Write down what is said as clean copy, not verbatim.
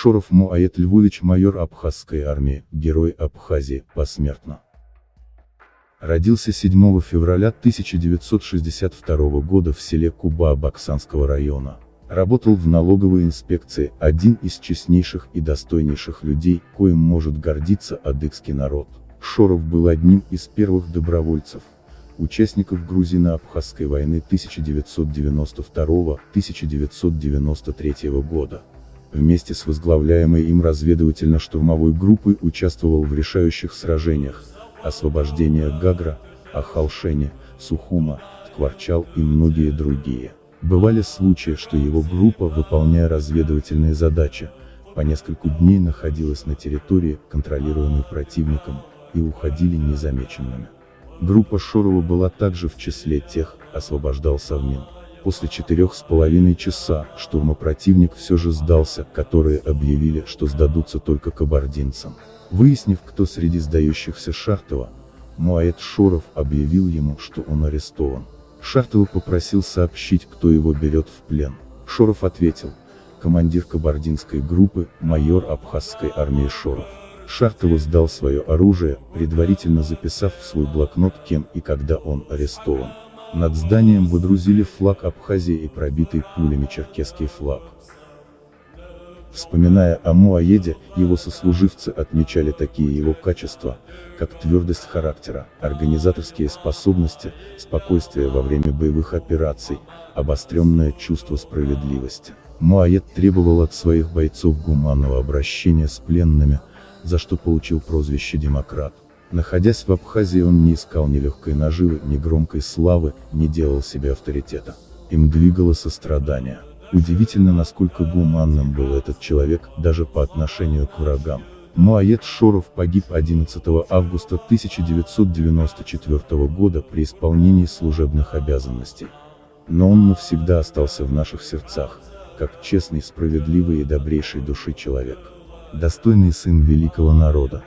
Шоров Муаед Львович, майор Абхазской армии, герой Абхазии, посмертно. Родился 7 февраля 1962 года в селе Куба Баксанского района. Работал в налоговой инспекции, один из честнейших и достойнейших людей, коим может гордиться адыгский народ. Шоров был одним из первых добровольцев, участников Грузино-Абхазской войны 1992-1993 года. Вместе с возглавляемой им разведывательно-штурмовой группой участвовал в решающих сражениях: освобождение Гагра, Ахалшене, Сухума, Ткварчал и многие другие. Бывали случаи, что его группа, выполняя разведывательные задачи, по несколько дней находилась на территории, контролируемой противником, и уходили незамеченными. Группа Шорова была также в числе тех, освобождал Совмин. После 4,5 часа штурма противник все же сдался, которые объявили, что сдадутся только кабардинцам. Выяснив, кто среди сдающихся Шартова, Муаед Шоров объявил ему, что он арестован. Шартова попросил сообщить, кто его берет в плен. Шоров ответил: командир кабардинской группы, майор Абхазской армии Шоров. Шартову сдал свое оружие, предварительно записав в свой блокнот, кем и когда он арестован. Над зданием водрузили флаг Абхазии и пробитый пулями черкесский флаг. Вспоминая о Муаеде, его сослуживцы отмечали такие его качества, как твердость характера, организаторские способности, спокойствие во время боевых операций, обостренное чувство справедливости. Муаед требовал от своих бойцов гуманного обращения с пленными, за что получил прозвище «Демократ». Находясь в Абхазии, он не искал ни легкой наживы, ни громкой славы, не делал себе авторитета. Им двигало сострадание. Удивительно, насколько гуманным был этот человек, даже по отношению к врагам. Муаед Шоров погиб 11 августа 1994 года при исполнении служебных обязанностей. Но он навсегда остался в наших сердцах, как честный, справедливый и добрейшей души человек. Достойный сын великого народа.